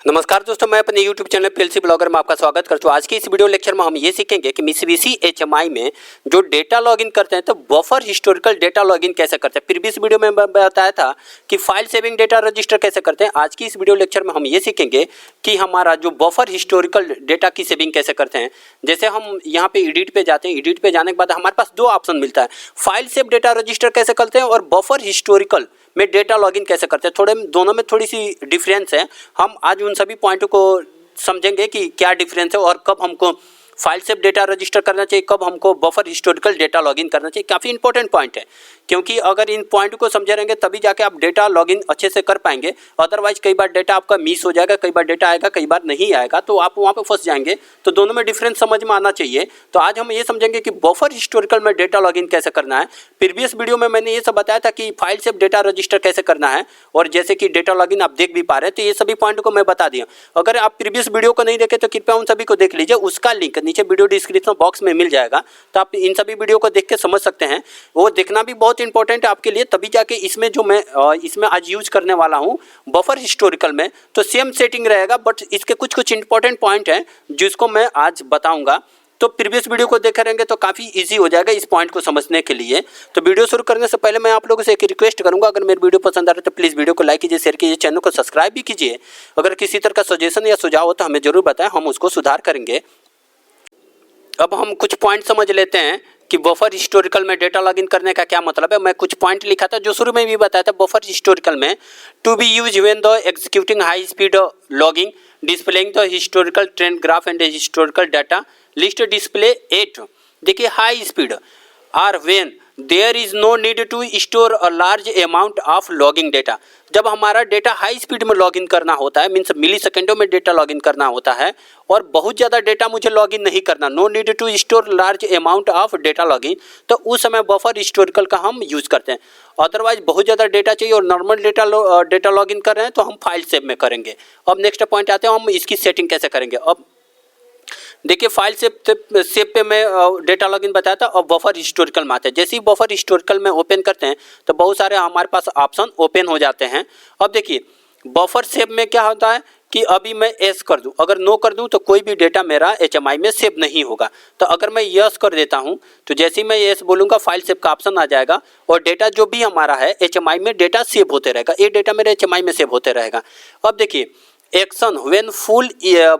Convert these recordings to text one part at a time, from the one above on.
नमस्कार दोस्तों, मैं अपने YouTube चैनल पीएलसी ब्लॉगर में आपका स्वागत करता हूँ। आज की इस वीडियो लेक्चर में हम ये सीखेंगे कि मित्सुबिशी HMI में जो डेटा लॉगिन करते हैं तो बफर हिस्टोरिकल डेटा लॉगिन कैसे करते हैं। प्रीवियस वीडियो में बताया था कि फाइल सेविंग डेटा रजिस्टर कैसे करते हैं। आज की इस वीडियो लेक्चर में हम ये सीखेंगे कि हमारा जो बफर हिस्टोरिकल डेटा की सेविंग कैसे करते हैं। जैसे हम यहाँ पे एडिट पे जाते हैं, एडिट पे जाने के बाद हमारे पास दो ऑप्शन मिलता है, फाइल सेव डेटा रजिस्टर कैसे करते हैं और बफर हिस्टोरिकल में डेटा लॉगिन कैसे करते हैं। थोड़े दोनों में थोड़ी सी डिफरेंस है। हम आज उन सभी पॉइंटों को समझेंगे कि क्या डिफरेंस है और कब हमको फाइल सेव डेटा रजिस्टर करना चाहिए, कब हमको बफर हिस्टोरिकल डेटा लॉगिन करना चाहिए। काफ़ी इंपॉर्टेंट पॉइंट है, क्योंकि अगर इन पॉइंट को समझे रहेंगे तभी जाके आप डेटा लॉगिन अच्छे से कर पाएंगे। अदरवाइज कई बार डेटा आपका मिस हो जाएगा, कई बार डेटा आएगा, कई बार नहीं आएगा, तो आप वहाँ पे फंस जाएंगे। तो दोनों में डिफरेंस समझ में आना चाहिए। तो आज हम ये समझेंगे कि बफर हिस्टोरिकल में डेटा लॉगिन कैसे करना है। प्रीवियस वीडियो में मैंने ये सब बताया था कि फाइल सेव डेटा रजिस्टर कैसे करना है, और जैसे कि डेटा लॉगिन आप देख भी पा रहे हैं, तो ये सभी पॉइंट को मैं बता दिया। अगर आप प्रीवियस वीडियो को नहीं देखे तो कृपया उन सभी को देख लीजिए, उसका लिंक नीचे वीडियो डिस्क्रिप्शन बॉक्स में मिल जाएगा, तो आप इन सभी वीडियो को देख के समझ सकते हैं। वो देखना भी बहुत इंपॉर्टेंट है आपके लिए, तभी जाके इसमें जो मैं इसमें आज यूज करने वाला हूँ बफर हिस्टोरिकल में, तो सेम सेटिंग रहेगा, बट इसके कुछ कुछ इंपॉर्टेंट पॉइंट हैं जिसको मैं आज बताऊंगा। तो प्रीवियस वीडियो को देखे रहेंगे तो काफ़ी इजी हो जाएगा इस पॉइंट को समझने के लिए। तो वीडियो शुरू करने से पहले मैं आप लोगों से एक रिक्वेस्ट करूंगा, अगर मेरी वीडियो पसंद आ रहा है तो प्लीज़ वीडियो को लाइक कीजिए, शेयर कीजिए, चैनल को सब्सक्राइब भी कीजिए। अगर किसी तरह का सजेशन या सुझाव हो तो हमें जरूर बताएं, हम उसको सुधार करेंगे। अब हम कुछ पॉइंट समझ लेते हैं कि बफर हिस्टोरिकल में डेटा लॉगिन करने का क्या मतलब है। मैं कुछ पॉइंट लिखा था जो शुरू में भी बताया था। बफर हिस्टोरिकल में to be use when the executing high speed logging displaying the historical trend graph and historical data list display at, देखिए high speed, are when there is no need to store a large amount of logging data. जब हमारा data high speed में login करना होता है, means मिली सेकेंडों में data login करना होता है, और बहुत ज़्यादा डेटा मुझे लॉगिन नहीं करना, no need to store large amount of data login, तो उस समय बफर हिस्टोरिकल का हम यूज़ करते हैं। अदरवाइज बहुत ज़्यादा डेटा चाहिए और नॉर्मल डेटा लॉगिन कर रहे हैं तो हम फाइल सेव में करेंगे। अब नेक्स्ट पॉइंट आते हैं, हम इसकी सेटिंग कैसे करेंगे। अब देखिए फाइल सेव पे मैं डेटा लॉगिन बताया था, और बफर हिस्टोरिकल में आता है। जैसे ही बफर हिस्टोरिकल में ओपन करते हैं तो बहुत सारे हमारे पास ऑप्शन ओपन हो जाते हैं। अब देखिए बफर सेव में क्या होता है कि अभी मैं यस कर दूं, अगर नो कर दूं तो कोई भी डेटा मेरा HMI में सेव नहीं होगा। तो अगर मैं यस कर देता हूं तो जैसे ही मैं यस बोलूँगा फाइल सेव का ऑप्शन आ जाएगा, और डेटा जो भी हमारा है HMI में डेटा सेव होते रहेगा, ये डेटा मेरे HMI में सेव होते रहेगा। अब देखिए action when full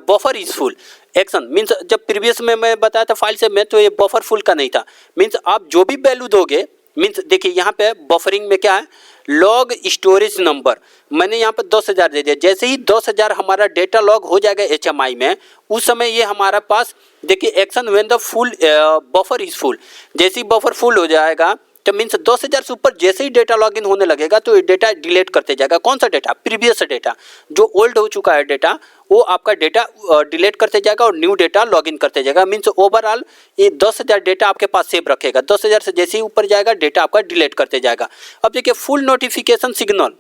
buffer is full, action means जब प्रीवियस में मैं बताया था फाइल सेव में तो ये बफर फुल का नहीं था। मीन्स आप जो भी वैल्यू दोगे, मीन्स देखिए यहाँ पे बफरिंग में क्या है, लॉग स्टोरेज नंबर मैंने यहाँ पे 10,000 दे दिया। जैसे ही 10,000 हमारा डेटा लॉग हो जाएगा HMI में, उस समय ये हमारा पास देखिए action when the full buffer is full, जैसे ही बफर फुल हो जाएगा तो मीन्स 10,000 से ऊपर जैसे ही डेटा लॉगिन होने लगेगा तो ये डेटा डिलीट करते जाएगा। कौन सा डेटा, प्रीवियस डेटा, जो ओल्ड हो चुका है डेटा, वो आपका डेटा डिलीट करते जाएगा और न्यू डेटा लॉगिन करते जाएगा। मीन्स ओवरऑल ये 10,000 डेटा आपके पास सेव रखेगा। 10,000 से जैसे ही ऊपर जाएगा डेटा आपका डिलीट करते जाएगा। अब देखिए फुल नोटिफिकेशन सिग्नल,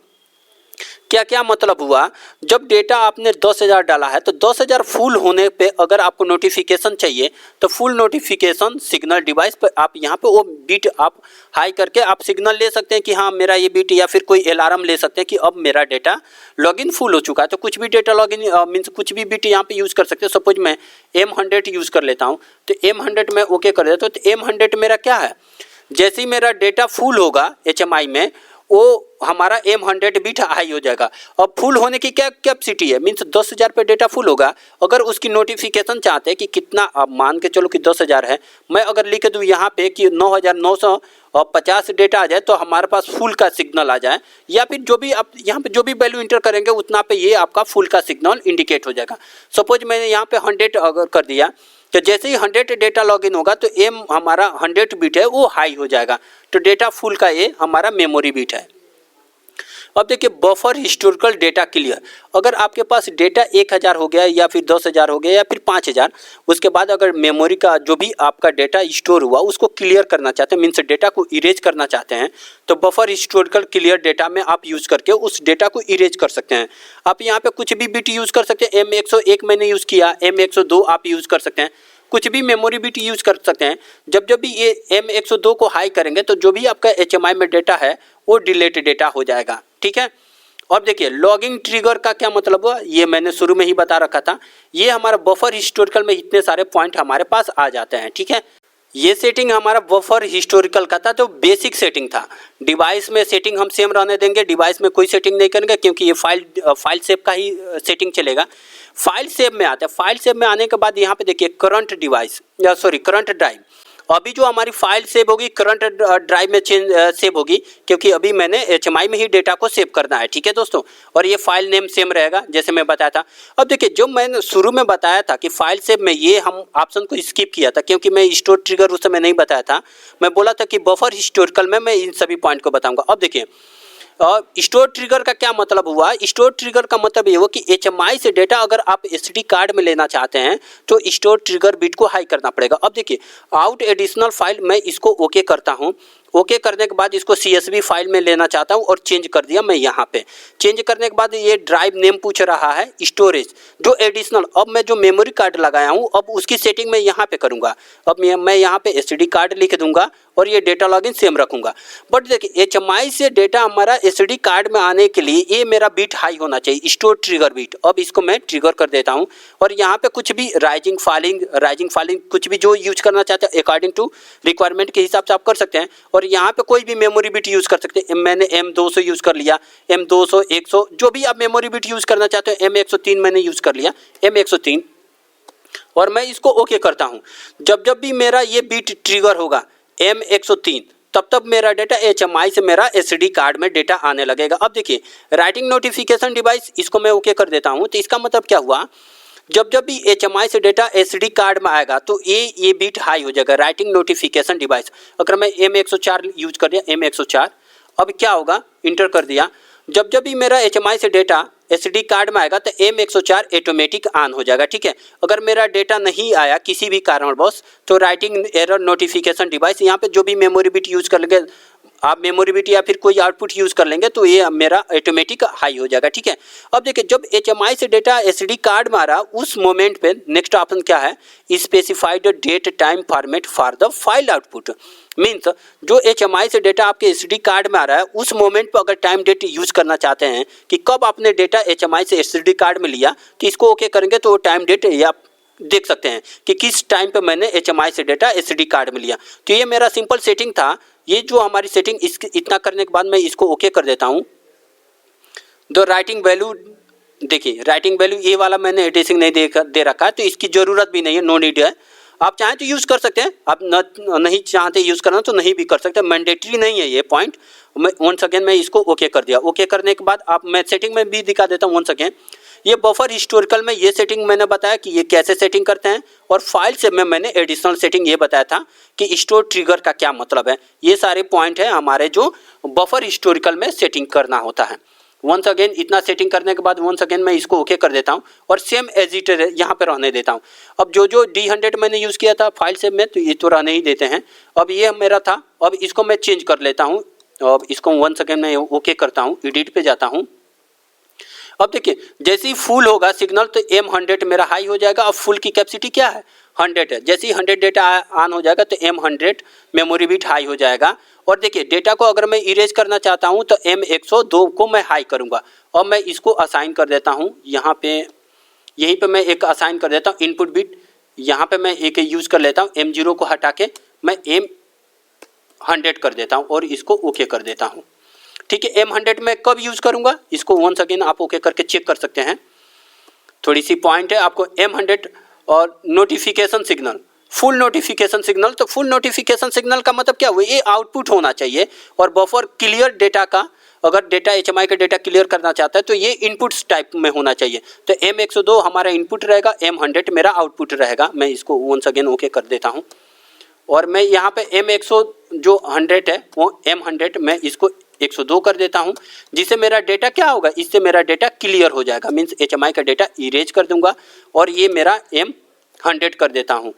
क्या क्या मतलब हुआ, जब डेटा आपने 10,000 डाला है तो 10,000 फुल होने पे अगर आपको नोटिफिकेशन चाहिए तो फुल नोटिफिकेशन सिग्नल डिवाइस पर आप यहाँ पे वो बीट आप हाई करके आप सिग्नल ले सकते हैं कि हाँ मेरा ये बीट, या फिर कोई अलार्म ले सकते हैं कि अब मेरा डेटा लॉगिन फुल हो चुका है। तो कुछ भी डेटा लॉगिन मीन्स कुछ भी बीट यहाँ पे यूज़ कर सकते हैं। सपोज मैं M100 यूज़ कर लेता हूँ, तो M100 में ओके कर देता हूँ। तो M100 मेरा क्या है, जैसे ही मेरा डेटा फुल होगा HMI में, वो हमारा M100 बीट हाई हो जाएगा। अब फुल होने की क्या कैपेसिटी है, मीन्स 10,000 पे डेटा फुल होगा। अगर उसकी नोटिफिकेशन चाहते हैं कि कितना, अब मान के चलो कि 10,000 है, मैं अगर लिख दूँ यहाँ पे कि 9,950 डेटा आ जाए तो हमारे पास फुल का सिग्नल आ जाए, या फिर जो भी आप यहाँ पे जो भी वैल्यू इंटर करेंगे उतना पे ये आपका फुल का सिग्नल इंडिकेट हो जाएगा। सपोज मैंने यहाँ पे 100 अगर कर दिया तो जैसे ही 100 डेटा लॉगिन होगा तो हमारा 100 बीट है वो हाई हो जाएगा, तो डेटा फुल का ये हमारा मेमोरी बीट है। अब देखिए बफर हिस्टोरिकल डेटा क्लियर, अगर आपके पास डेटा 1,000 हो गया या फिर 10,000 हो गया या फिर 5,000, उसके बाद अगर मेमोरी का जो भी आपका डेटा स्टोर हुआ उसको क्लियर करना चाहते हैं, मीन्स डेटा को इरेज करना चाहते हैं, तो बफर हिस्टोरिकल क्लियर डेटा में आप यूज़ करके उस डेटा को इरेज कर सकते हैं। आप यहाँ पे कुछ भी बिट यूज़ कर सकते हैं। M101 मैंने यूज़ किया, M102 आप यूज़ कर सकते हैं, कुछ भी मेमोरी बिट यूज़ कर सकते हैं। जब जब भी ये M102 को हाई करेंगे तो जो भी आपका HMI में डेटा है वो डिलीट डेटा हो जाएगा। ठीक है। अब देखिए लॉगिंग ट्रिगर का क्या मतलब हुआ, ये मैंने शुरू में ही बता रखा था। ये हमारा बफर हिस्टोरिकल में इतने सारे पॉइंट हमारे पास आ जाते हैं, ठीक है। ये सेटिंग हमारा बफर हिस्टोरिकल का था, तो बेसिक सेटिंग था। डिवाइस में सेटिंग हम सेम रहने देंगे, डिवाइस में कोई सेटिंग नहीं करेंगे क्योंकि ये फाइल सेव का ही सेटिंग चलेगा। फाइल सेव में आते हैं, फाइल सेव में आने के बाद यहाँ पे देखिए करंट डिवाइस करंट ड्राइव। अभी जो हमारी फाइल सेव होगी करंट ड्राइव में सेव होगी, क्योंकि अभी मैंने HMI में ही डेटा को सेव करना है, ठीक है दोस्तों। और ये फाइल नेम सेम रहेगा जैसे मैं बताया था। अब देखिए जो मैंने शुरू में बताया था कि फाइल सेव में ये हम ऑप्शन को स्किप किया था क्योंकि मैं स्टोर ट्रिगर उस समय नहीं बताया था। मैं बोला था कि बफर हिस्टोरिकल में मैं इन सभी पॉइंट को बताऊंगा। अब देखिए स्टोर ट्रिगर का क्या मतलब हुआ। स्टोर ट्रिगर का मतलब ये हुआ कि HMI से डेटा अगर आप SD कार्ड में लेना चाहते हैं तो स्टोर ट्रिगर बिट को हाई करना पड़ेगा। अब देखिए आउट एडिशनल फाइल, मैं इसको ओके करता हूँ। ओके करने के बाद इसको CSV फाइल में लेना चाहता हूँ और चेंज कर दिया मैं यहाँ पे। चेंज करने के बाद ये ड्राइव नेम पूछ रहा है, स्टोरेज जो एडिशनल, अब मैं जो मेमोरी कार्ड लगाया हूँ अब उसकी सेटिंग मैं यहाँ पे करूँगा। अब मैं यहाँ पे SD कार्ड लिख दूंगा और ये डेटा लॉगिन सेम रखूँगा। बट देखिए HMI से डेटा हमारा SD कार्ड में आने के लिए ये मेरा बिट हाई होना चाहिए, स्टोर ट्रिगर बिट। अब इसको मैं ट्रिगर कर देता हूँ और यहाँ पे कुछ भी राइजिंग फॉलिंग कुछ भी जो यूज करना चाहते हैं अकॉर्डिंग टू रिक्वायरमेंट के हिसाब से आप कर सकते हैं। और यहाँ पे कोई भी मेमोरी बिट यूज़ कर सकते हैं। मैंने M200 यूज़ कर लिया, M200, 100, जो भी आप मेमोरी बिट यूज़ करना चाहते हो। M103 मैंने यूज़ कर लिया, M103, और मैं इसको ओके करता हूँ। जब भी मेरा ये बिट ट्रिगर होगा M103, तब मेरा डेटा HMI से मेरा SD कार्ड में डेटा आने लगेगा। अब देखिए राइटिंग नोटिफिकेशन डिवाइस, इसको मैं ओके कर देता हूँ। तो इसका मतलब क्या हुआ, जब भी HMI से डेटा SD कार्ड में आएगा तो ये बिट हाई हो जाएगा। राइटिंग नोटिफिकेशन डिवाइस, अगर मैं M104 यूज कर दिया, M104, अब क्या होगा, इंटर कर दिया। जब भी मेरा HMI से डेटा SD कार्ड में आएगा तो M104 ऑटोमेटिक ऑन हो जाएगा, ठीक है। अगर मेरा डेटा नहीं आया किसी भी कारणवश तो राइटिंग एरर नोटिफिकेशन डिवाइस, यहाँ पे जो भी मेमोरी बिट यूज़ कर लेंगे आप, मेमोरी बिट या फिर कोई आउटपुट यूज़ कर लेंगे तो ये मेरा ऑटोमेटिक हाई हो जाएगा, ठीक है। अब देखिए जब HMI से डेटा SD कार्ड में आ रहा उस मोमेंट पे नेक्स्ट ऑप्शन क्या है, specified date time format for the file output. Means जो HMI से डेटा आपके SD कार्ड में आ रहा है उस मोमेंट पर अगर टाइम डेट यूज़ करना चाहते हैं कि कब आपने डेटा HMI से SD कार्ड में लिया, तो इसको ओके करेंगे तो वो टाइम डेट या देख सकते हैं कि किस टाइम पे मैंने HMI से डेटा SD कार्ड में लिया। तो ये मेरा सिंपल सेटिंग था। ये जो हमारी सेटिंग इतना करने के बाद मैं इसको ओके कर देता हूँ। दो राइटिंग वैल्यू, देखिए राइटिंग वैल्यू ये वाला मैंने एडिटिंग नहीं दे रखा है तो इसकी ज़रूरत भी नहीं है, नो नीड है। आप चाहें तो यूज़ कर सकते हैं, आप नहीं चाहते यूज़ करना तो नहीं भी कर सकते, मैंडेटरी नहीं है ये पॉइंट। मैं वंस अगेन मैं इसको ओके कर दिया। ओके करने के बाद आप, मैं सेटिंग में भी दिखा देता हूँ वंस अगेन। ये बफर हिस्टोरिकल में ये सेटिंग मैंने बताया कि ये कैसे सेटिंग करते हैं, और फाइल से मैंने एडिशनल सेटिंग ये बताया था कि स्टोर ट्रिगर का क्या मतलब है। ये सारे पॉइंट है हमारे जो बफर हिस्टोरिकल में सेटिंग करना होता है। वंस अगेन इतना सेटिंग करने के बाद वंस अगेन मैं इसको ओके कर देता हूँ और सेम एज इट यहाँ पे रहने देता हूँ। अब जो D100 मैंने यूज़ किया था फाइल से में, तो ये तो रहने ही देते हैं। अब ये मेरा था, अब इसको मैं चेंज कर लेता हूँ। अब इसको वंस अगेन मैं ओके करता हूँ, एडिट पे जाता हूँ। अब देखिए जैसे ही फुल होगा सिग्नल तो M100 मेरा हाई हो जाएगा। अब फुल की कैपेसिटी क्या है, 100 है। जैसे ही 100 डेटा ऑन हो जाएगा तो M100 मेमोरी बिट हाई हो जाएगा। और देखिए डेटा को अगर मैं इरेज करना चाहता हूँ तो M102 को मैं हाई करूँगा। और मैं इसको असाइन कर देता हूँ यहाँ पे, यहीं पे मैं एक असाइन कर देता हूँ इनपुट बिट। यहाँ पे मैं एक यूज़ कर लेता हूँ, M0 को हटा के मैं M100 कर देता हूँ और इसको ओके कर देता हूँ, ठीक है। M100 में कब यूज़ करूँगा इसको वंस अगेन आप ओके करके चेक कर सकते हैं। थोड़ी सी पॉइंट है आपको M100 और notification signal, full notification signal. तो फुल नोटिफिकेशन सिग्नल का मतलब क्या हुआ, ये आउटपुट होना चाहिए। और बफर क्लियर डेटा का, अगर डेटा HMI का डेटा क्लियर करना चाहता है तो ये इनपुट्स टाइप में होना चाहिए। तो M102 हमारा इनपुट रहेगा, M100 मेरा आउटपुट रहेगा। मैं इसको वंस अगेन ओके कर देता हूँ। और मैं यहाँ पे M100 है वो M100 मैं इसको 102 कर देता हूँ, जिससे मेरा डेटा क्या होगा, इससे मेरा डेटा क्लियर हो जाएगा। मीन्स HMI का डेटा इरेज कर दूंगा और ये मेरा M100 कर देता हूँ।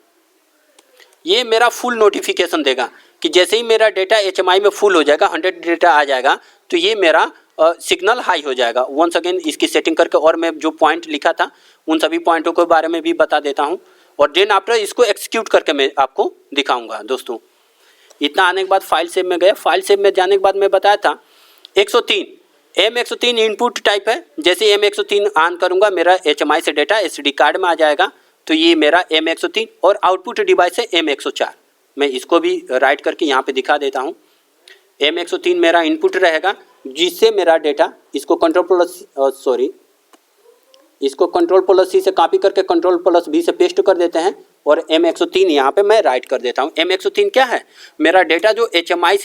ये मेरा फुल नोटिफिकेशन देगा कि जैसे ही मेरा डेटा HMI में फुल हो जाएगा, 100 डेटा आ जाएगा, तो ये मेरा सिग्नल हाई हो जाएगा। वंस अगेन इसकी सेटिंग करके, और मैं जो पॉइंट लिखा था उन सभी पॉइंटों के बारे में भी बता देता हूँ। और देन आफ्टर इसको एक्सिक्यूट करके मैं आपको दिखाऊंगा। दोस्तों इतना आने के बाद फाइल सेव में गया। फाइल सेव में जाने के बाद मैं बताया था 103 M103 इनपुट टाइप है। जैसे M103 ऑन करूंगा मेरा HMI से डेटा SD कार्ड में आ जाएगा, तो ये मेरा M103 और आउटपुट डिवाइस है M104। मैं इसको भी राइट करके यहाँ पे दिखा देता हूँ। M103 मेरा इनपुट रहेगा, जिससे मेरा डेटा इसको कंट्रोल+C से कॉपी करके कंट्रोल+V से पेस्ट कर देते हैं और M103 यहाँ पे मैं राइट कर देता हूँ। M103 क्या है? मेरा डेटा जो HMI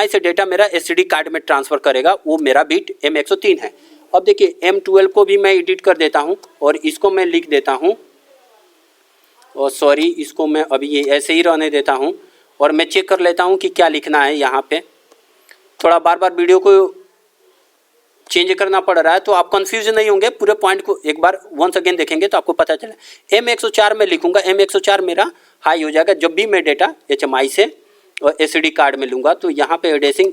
से डेटा मेरा SD कार्ड में ट्रांसफ़र करेगा, वो मेरा बिट M103 है। अब देखिए M12 को भी मैं एडिट कर देता हूँ और इसको मैं लिख देता हूँ, और इसको मैं अभी ये ऐसे ही रहने देता हूँ और मैं चेक कर लेता हूँ कि क्या लिखना है। यहाँ पे थोड़ा बार बार वीडियो को चेंज करना पड़ रहा है, तो आप कंफ्यूज नहीं होंगे। पूरे पॉइंट को एक बार वंस अगेन देखेंगे तो आपको पता चले। M104 में लिखूंगा, M104 मेरा हाई हो जाएगा जब भी मैं डेटा HMI से और SD कार्ड में लूँगा। तो यहाँ पे एड्रेसिंग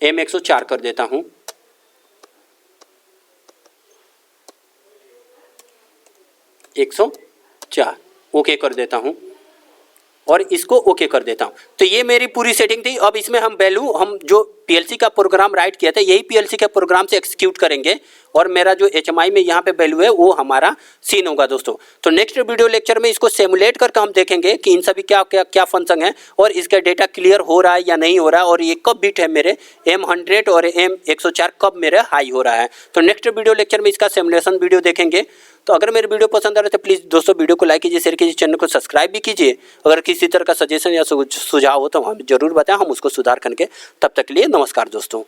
M104 कर देता हूँ। ओके कर देता हूँ और इसको ओके कर देता हूँ। तो ये मेरी पूरी सेटिंग थी। अब इसमें हम वैल्यू, हम जो PLC का प्रोग्राम राइट किया था, यही PLC के प्रोग्राम से एक्सिक्यूट करेंगे और मेरा जो HMI में यहाँ पे वैल्यू है वो हमारा सीन होगा दोस्तों। तो नेक्स्ट वीडियो लेक्चर में इसको सिमुलेट करके हम देखेंगे कि इन सभी क्या फंक्शन है और इसका डेटा क्लियर हो रहा है या नहीं हो रहा है, और ये कब बिट है मेरे M100 और M104 कब मेरे हाई हो रहा है। तो नेक्स्ट वीडियो लेक्चर में इसका सिमुलेशन वीडियो देखेंगे। तो अगर मेरे वीडियो पसंद आ रहा है तो प्लीज़ दोस्तों वीडियो को लाइक कीजिए, शेयर कीजिए, चैनल को सब्सक्राइब भी कीजिए। अगर किसी तरह का सजेशन या सुझाव हो तो हमें जरूर बताएं, हम उसको सुधार करके। तब तक के लिए नमस्कार दोस्तों।